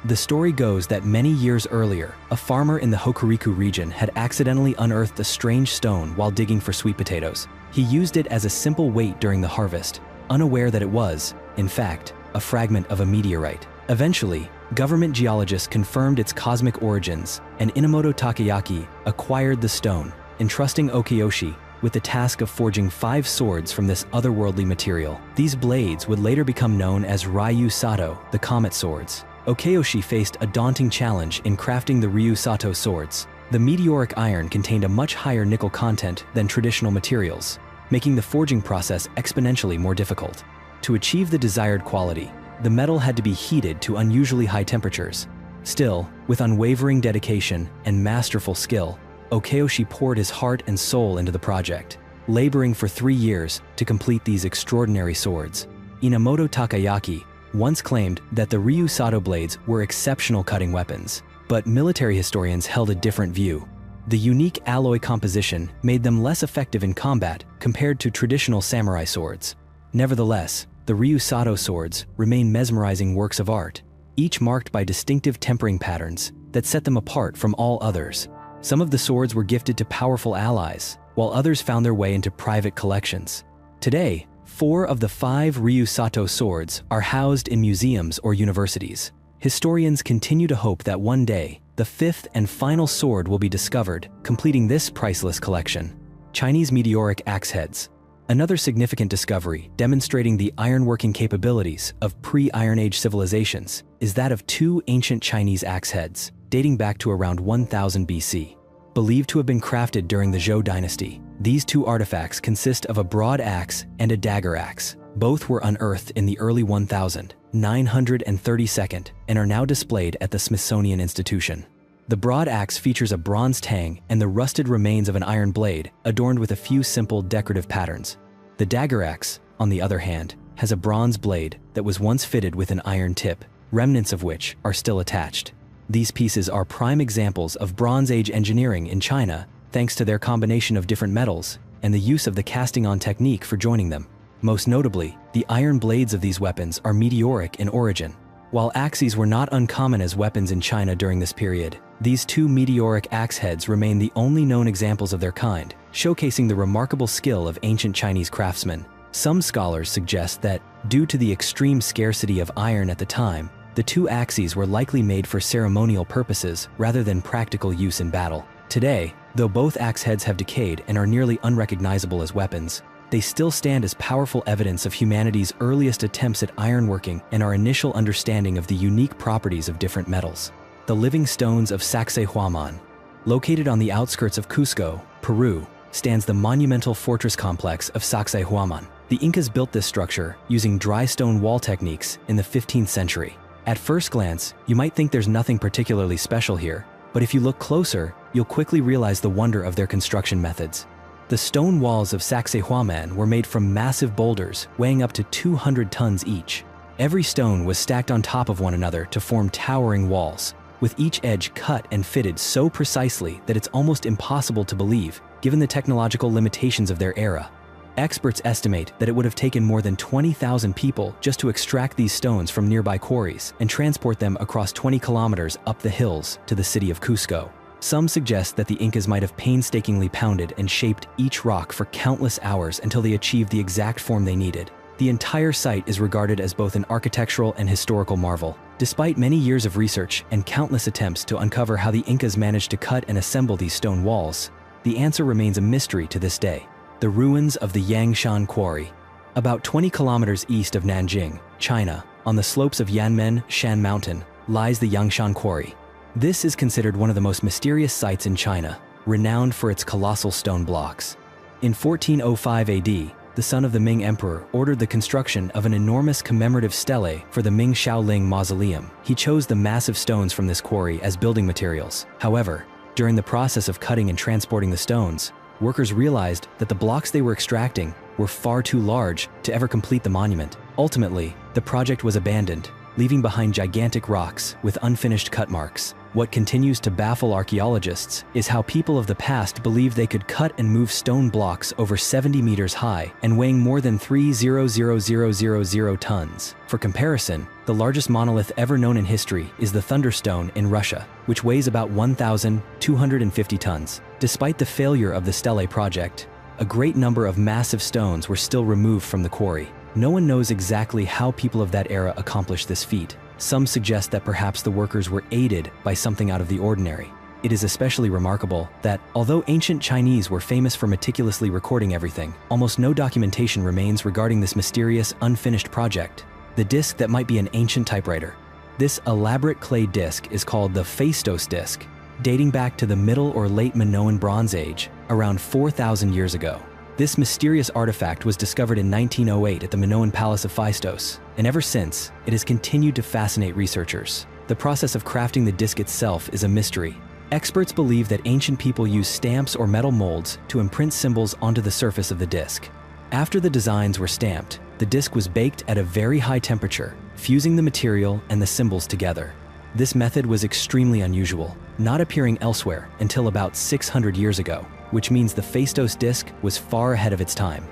The story goes that many years earlier, a farmer in the Hokuriku region had accidentally unearthed a strange stone while digging for sweet potatoes. He used it as a simple weight during the harvest, unaware that it was, in fact, a fragment of a meteorite. Eventually, government geologists confirmed its cosmic origins, and Inamoto Takayaki acquired the stone, entrusting Okeyoshi with the task of forging 5 swords from this otherworldly material. These blades would later become known as Ryu Sato, the Comet swords. Okeyoshi faced a daunting challenge in crafting the Ryu Sato swords. The meteoric iron contained a much higher nickel content than traditional materials, making the forging process exponentially more difficult. To achieve the desired quality, the metal had to be heated to unusually high temperatures. Still, with unwavering dedication and masterful skill, Okeyoshi poured his heart and soul into the project, laboring for 3 years to complete these extraordinary swords. Inamoto Takayaki once claimed that the Ryu Sato blades were exceptional cutting weapons, but military historians held a different view. The unique alloy composition made them less effective in combat compared to traditional samurai swords. Nevertheless, the Ryu Sato swords remain mesmerizing works of art, each marked by distinctive tempering patterns that set them apart from all others. Some of the swords were gifted to powerful allies, while others found their way into private collections. Today, 4 of the 5 Ryu Sato swords are housed in museums or universities. Historians continue to hope that one day, the 5th and final sword will be discovered, completing this priceless collection. Chinese meteoric axe heads. Another significant discovery demonstrating the ironworking capabilities of pre-Iron Age civilizations is that of 2 ancient Chinese axe heads, dating back to around 1000 BC. Believed to have been crafted during the Zhou dynasty, these 2 artifacts consist of a broad axe and a dagger axe. Both were unearthed in the early 1932 and are now displayed at the Smithsonian Institution. The broad axe features a bronze tang and the rusted remains of an iron blade, adorned with a few simple decorative patterns. The dagger axe, on the other hand, has a bronze blade that was once fitted with an iron tip, remnants of which are still attached. These pieces are prime examples of Bronze Age engineering in China, thanks to their combination of different metals and the use of the casting-on technique for joining them. Most notably, the iron blades of these weapons are meteoric in origin. While axes were not uncommon as weapons in China during this period, these 2 meteoric axe heads remain the only known examples of their kind, showcasing the remarkable skill of ancient Chinese craftsmen. Some scholars suggest that, due to the extreme scarcity of iron at the time, the 2 axes were likely made for ceremonial purposes rather than practical use in battle. Today, though both axe heads have decayed and are nearly unrecognizable as weapons, they still stand as powerful evidence of humanity's earliest attempts at ironworking and our initial understanding of the unique properties of different metals. The living stones of Sacsayhuaman. Located on the outskirts of Cusco, Peru, stands the monumental fortress complex of Sacsayhuaman. The Incas built this structure using dry stone wall techniques in the 15th century. At first glance, you might think there's nothing particularly special here, but if you look closer, you'll quickly realize the wonder of their construction methods. The stone walls of Sacsayhuaman were made from massive boulders weighing up to 200 tons each. Every stone was stacked on top of one another to form towering walls, with each edge cut and fitted so precisely that it's almost impossible to believe, given the technological limitations of their era. Experts estimate that it would have taken more than 20,000 people just to extract these stones from nearby quarries and transport them across 20 kilometers up the hills to the city of Cusco. Some suggest that the Incas might have painstakingly pounded and shaped each rock for countless hours until they achieved the exact form they needed. The entire site is regarded as both an architectural and historical marvel. Despite many years of research and countless attempts to uncover how the Incas managed to cut and assemble these stone walls, the answer remains a mystery to this day. The ruins of the Yangshan Quarry. About 20 kilometers east of Nanjing, China, on the slopes of Yanmen Shan Mountain, lies the Yangshan Quarry. This is considered one of the most mysterious sites in China, renowned for its colossal stone blocks. In 1405 AD, the son of the Ming Emperor ordered the construction of an enormous commemorative stele for the Ming Shaoling Mausoleum. He chose the massive stones from this quarry as building materials. However, during the process of cutting and transporting the stones, workers realized that the blocks they were extracting were far too large to ever complete the monument. Ultimately, the project was abandoned, leaving behind gigantic rocks with unfinished cut marks. What continues to baffle archaeologists is how people of the past believed they could cut and move stone blocks over 70 meters high and weighing more than 3,000,000 tons. For comparison, the largest monolith ever known in history is the Thunderstone in Russia, which weighs about 1,250 tons. Despite the failure of the Stele project, a great number of massive stones were still removed from the quarry. No one knows exactly how people of that era accomplished this feat. Some suggest that perhaps the workers were aided by something out of the ordinary. It is especially remarkable that, although ancient Chinese were famous for meticulously recording everything, almost no documentation remains regarding this mysterious, unfinished project. The disc that might be an ancient typewriter. This elaborate clay disc is called the Phaistos disc, dating back to the Middle or Late Minoan Bronze Age, around 4,000 years ago. This mysterious artifact was discovered in 1908 at the Minoan Palace of Phaistos, and ever since, it has continued to fascinate researchers. The process of crafting the disc itself is a mystery. Experts believe that ancient people used stamps or metal molds to imprint symbols onto the surface of the disc. After the designs were stamped, the disc was baked at a very high temperature, fusing the material and the symbols together. This method was extremely unusual, not appearing elsewhere until about 600 years ago, which means the Phaistos disc was far ahead of its time.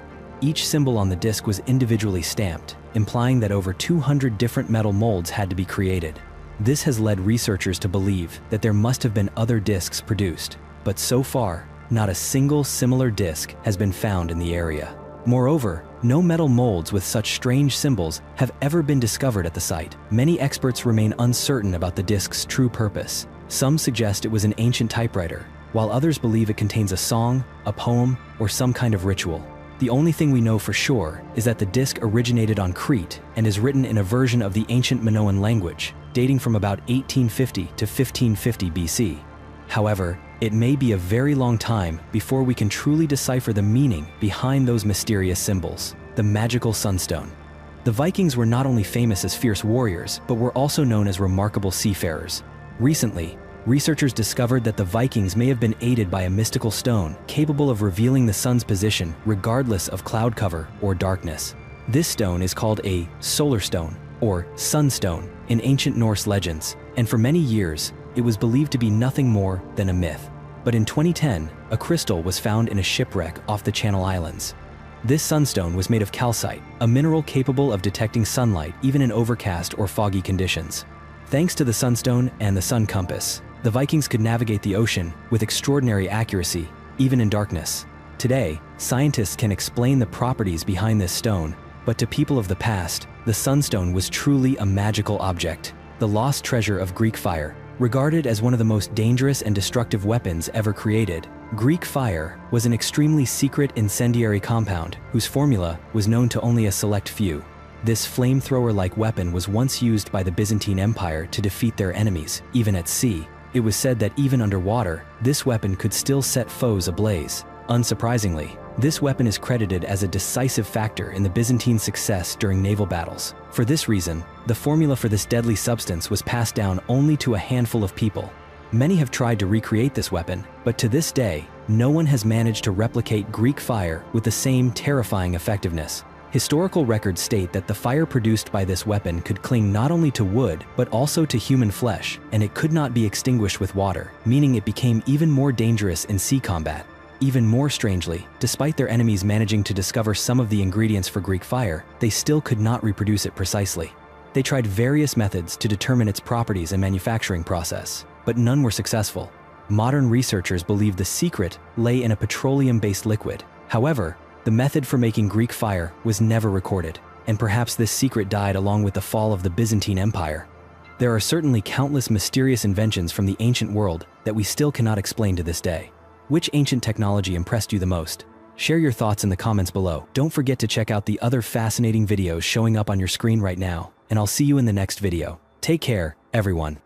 Each symbol on the disc was individually stamped, implying that over 200 different metal molds had to be created. This has led researchers to believe that there must have been other discs produced, but so far, not a single similar disc has been found in the area. Moreover, no metal molds with such strange symbols have ever been discovered at the site. Many experts remain uncertain about the disc's true purpose. Some suggest it was an ancient typewriter, while others believe it contains a song, a poem, or some kind of ritual. The only thing we know for sure is that the disc originated on Crete and is written in a version of the ancient Minoan language, dating from about 1850 to 1550 BC. However, it may be a very long time before we can truly decipher the meaning behind those mysterious symbols. The magical sunstone. The Vikings were not only famous as fierce warriors, but were also known as remarkable seafarers. Recently, researchers discovered that the Vikings may have been aided by a mystical stone capable of revealing the sun's position regardless of cloud cover or darkness. This stone is called a solar stone, or sunstone, in ancient Norse legends, and for many years, it was believed to be nothing more than a myth. But in 2010, a crystal was found in a shipwreck off the Channel Islands. This sunstone was made of calcite, a mineral capable of detecting sunlight even in overcast or foggy conditions. Thanks to the sunstone and the sun compass, the Vikings could navigate the ocean with extraordinary accuracy, even in darkness. Today, scientists can explain the properties behind this stone, but to people of the past, the sunstone was truly a magical object, the lost treasure of Greek fire. Regarded as one of the most dangerous and destructive weapons ever created, Greek fire was an extremely secret incendiary compound whose formula was known to only a select few. This flamethrower-like weapon was once used by the Byzantine Empire to defeat their enemies, even at sea. It was said that even underwater, this weapon could still set foes ablaze. Unsurprisingly, this weapon is credited as a decisive factor in the Byzantine success during naval battles. For this reason, the formula for this deadly substance was passed down only to a handful of people. Many have tried to recreate this weapon, but to this day, no one has managed to replicate Greek fire with the same terrifying effectiveness. Historical records state that the fire produced by this weapon could cling not only to wood, but also to human flesh, and it could not be extinguished with water, meaning it became even more dangerous in sea combat. Even more strangely, despite their enemies managing to discover some of the ingredients for Greek fire, they still could not reproduce it precisely. They tried various methods to determine its properties and manufacturing process, but none were successful. Modern researchers believe the secret lay in a petroleum-based liquid. However, the method for making Greek fire was never recorded, and perhaps this secret died along with the fall of the Byzantine Empire. There are certainly countless mysterious inventions from the ancient world that we still cannot explain to this day. Which ancient technology impressed you the most? Share your thoughts in the comments below. Don't forget to check out the other fascinating videos showing up on your screen right now, and I'll see you in the next video. Take care, everyone.